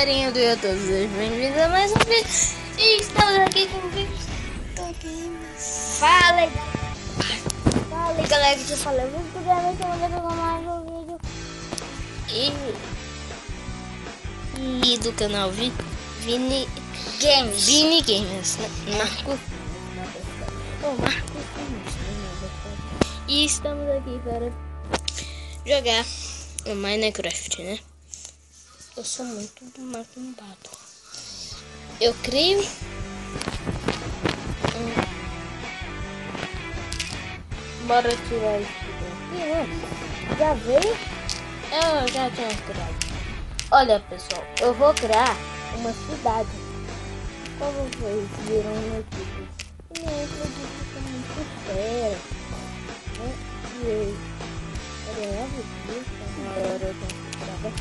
galerinha do YouTube, sejam bem-vindos a mais um vídeo. E estamos aqui com o vídeo do Games. Fala aí galera, que eu falei, o vídeo do Games, estamos aqui com mais um vídeo. E do canal Vini Games, né? Marcos. E estamos aqui para jogar o Minecraft, né? Eu sou muito macumbado. Eu crio bora tirar isso daqui, né? Já veio? Eu já tinha criado. Olha pessoal, eu vou criar uma cidade. Como vocês viram no título, e eu acredito que é muito sério, né? E agora eu tenho que gravar.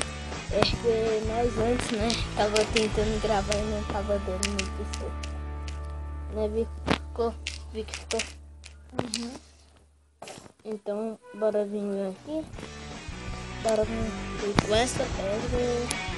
É que nós antes, né, tava tentando gravar e não tava dando muito certo. Né, Victor? Uhum. Então, bora vir aqui. Bora vir com essa pedra.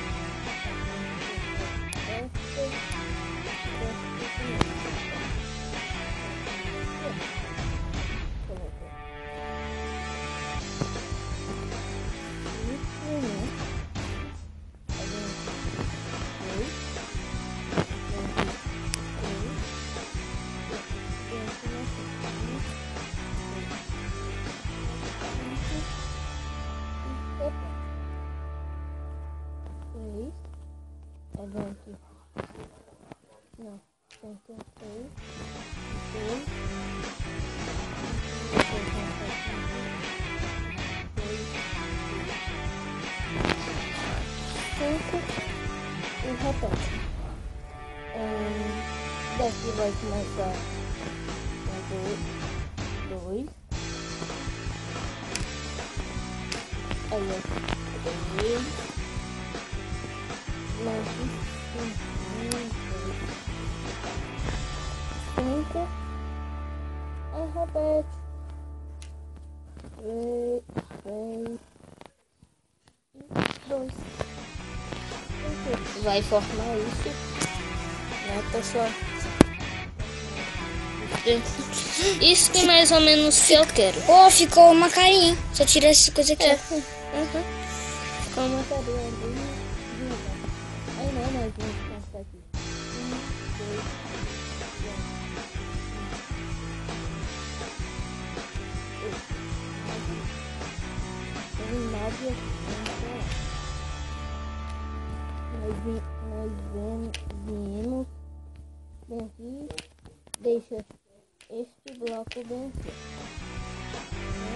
É bom aqui. Não, tem que ter 2. E repete. Daqui vai começar com 2. Aí aqui 3. Mais 5. Aí repete. 3, 2. Vai formar isso, né, pessoal? Isso que é mais ou menos que eu quero. Ficou uma carinha. Só tira essa coisa aqui. Ficou uma carinha ali. Aí não, nós vamos passar aqui. 1, 2, 3. Tem 9 aqui. Nós viemos bem aqui, deixa este bloco bem aqui, né?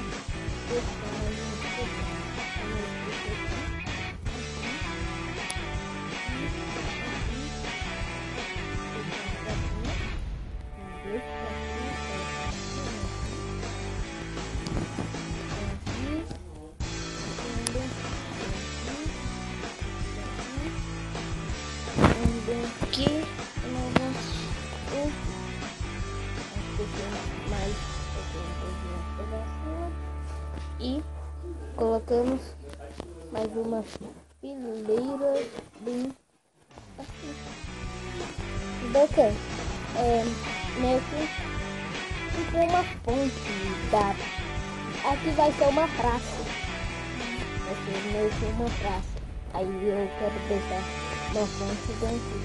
Aqui nós vamos mais e colocamos mais uma fileira bem assim. Bacana. Meio que tipo uma ponte da. Aqui vai ser uma praça. Vai ser meio que uma praça. Aí eu quero deixar uma fonte bem aqui.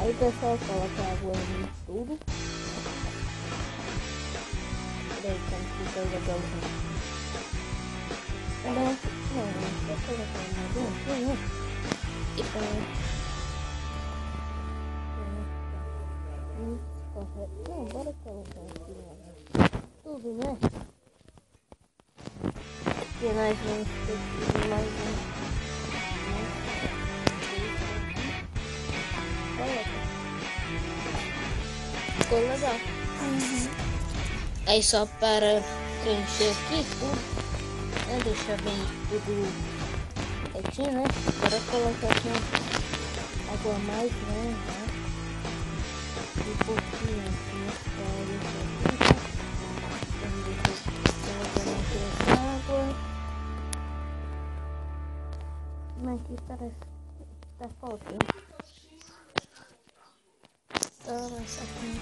Aí o pessoal coloca água em tudo. Peraí, como fica legalzinho. Não, deixa eu colocar mais um aqui, né? E não, bora colocar aqui tudo, né? Porque nós vamos ter que mais um. Ficou legal. Aí só para preencher aqui tudo, né? Deixar bem tudo certinho, né? Para colocar aqui água mais, né? Um pouquinho aqui, né? Água. Mas aqui parece tá faltando. Toma essa aqui.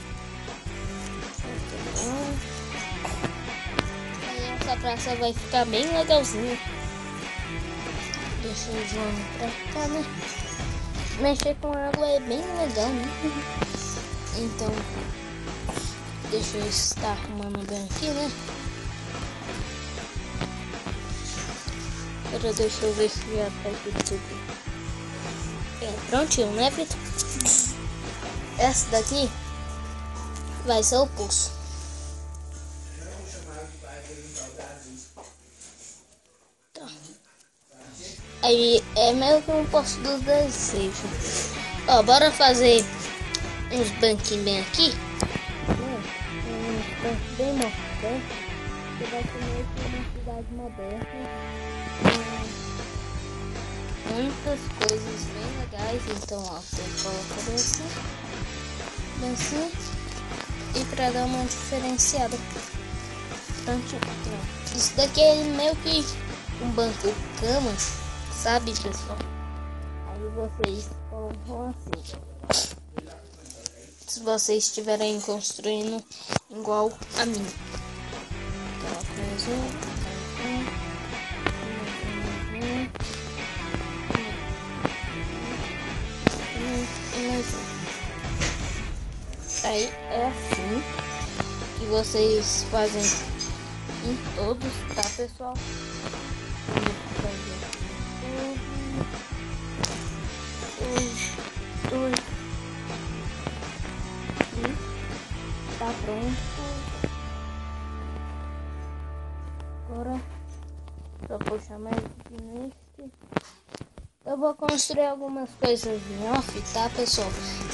Aí essa praça vai ficar bem legalzinha. Deixa eu jogar pra cá, né? Mexer com água é bem legal, né? Então, deixa eu estar arrumando bem aqui, né? Agora deixa eu ver se já tá aqui tudo. Prontinho, né, Vitor? Essa daqui vai ser o poço. Tá. Aí é meio que um poço dos desejos. Ó, bora fazer uns banquinhos bem aqui. Um banco bem moderno. Que vai ser meio que uma cidade moderna. Muitas coisas bem legais. Então, ó, você coloca bem assim. E pra dar uma diferenciada. Pronto. Isso daqui é meio que um banco cama, sabe, pessoal? Aí vocês colocam assim. Se vocês estiverem construindo igual a mim. Coloca mais Aí é assim que vocês fazem em todos, tá, pessoal? Tá pronto. Agora só puxar mais aqui nesse. Eu vou construir algumas coisas em off, tá, pessoal?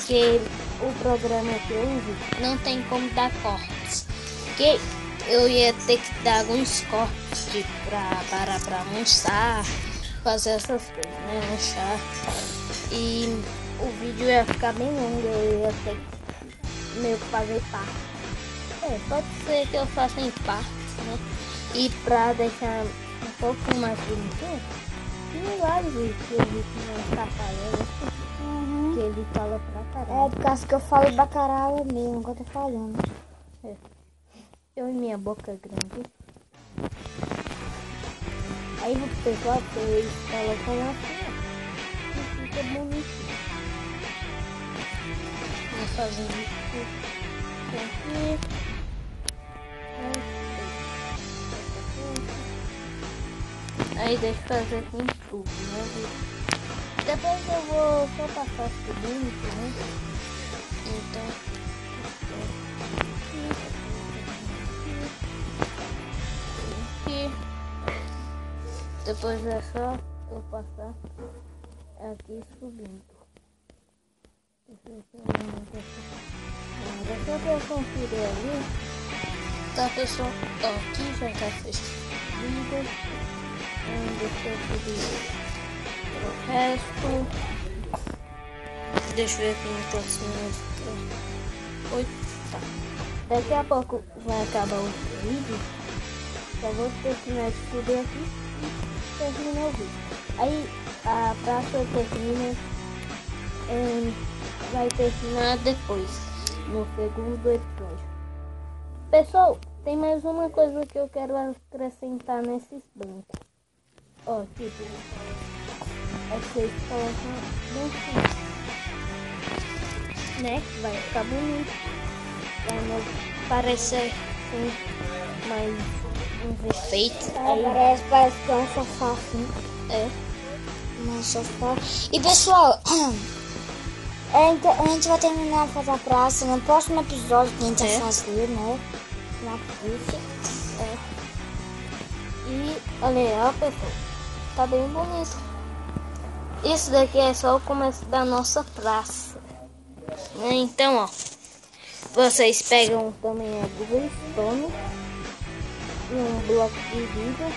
Que o programa que eu uso não tem como dar cortes. Que eu ia ter que dar alguns cortes para almoçar, fazer essas coisas, né? Almoçar. E o vídeo ia ficar bem longo, eu ia ter que meio que fazer parte. Pode ser que eu faça em partes, né? E pra deixar um pouco mais bonitinho, tem vários vídeos que ele não tá falando, que ele fala pra caralho. Por causa que eu falo pra caralho mesmo, que eu tô falando. Eu e minha boca é grande. Aí o pessoal, vocês colocam assim, ó. E fica bonito. Vou fazer isso aqui. Aí deixa eu fazer aqui em tudo, né? Depois eu vou só passar subindo, né? Então, aqui. Depois é só eu passar aqui subindo. Deixa eu conferir ali. Tá, pessoal? Ó, aqui já tá fechado. Deixa eu subir o resto. Deixa eu ver aqui no próximo. Oi, tá. Daqui a pouco vai acabar o vídeo. Só vou terminar de subir aqui e terminar o vídeo. Aí a praça termina. Vai terminar depois, no segundo episódio. Pessoal, tem mais uma coisa que eu quero acrescentar nesses bancos. Ó, tipo, vocês colocam bem assim, né? Vai ficar bonito. Vai parecer mais uns efeitos. Aí parece que é um sofá assim. Um sofá. E pessoal, então, a gente vai terminar de fazer a praça no próximo episódio que a gente vai fazer, né? Na pista. E olha aí, ó, pessoal. Tá bem bonito. Isso daqui é só o começo da nossa praça. Então, ó. Vocês pegam também a glowstone e um bloco de vidro.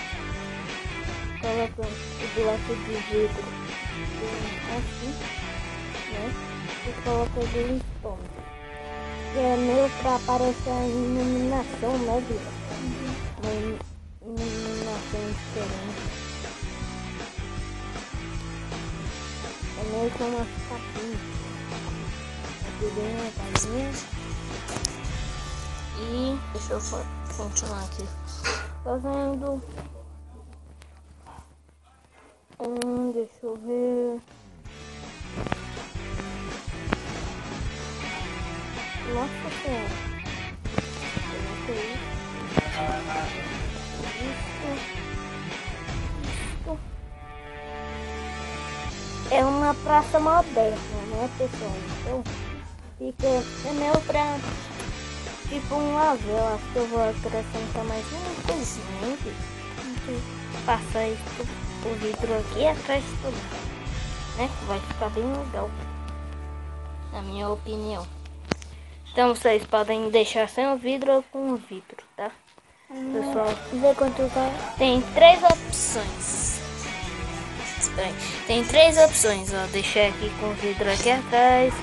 Colocam o bloco de vidro assim, né? E coloca o glowstone. Que é meio pra aparecer a iluminação, né, vida? Uma iluminação diferente. meio que uma capinha. Aqui bem legalzinho. E deixa eu continuar aqui fazendo. Deixa eu ver. Nossa senhora. Isso. É uma praça moderna, né, pessoal? Então fica é meio pra tipo um lazer. Eu acho que eu vou acrescentar mais uma coisinha aqui. Passar o vidro aqui atrás de tudo, né? Vai ficar bem legal, na minha opinião. Então vocês podem deixar sem o vidro ou com o vidro, tá? Pessoal, Vê quanto vai. tem 3 opções. Tem 3 opções, ó. Deixar aqui com o vidro aqui atrás.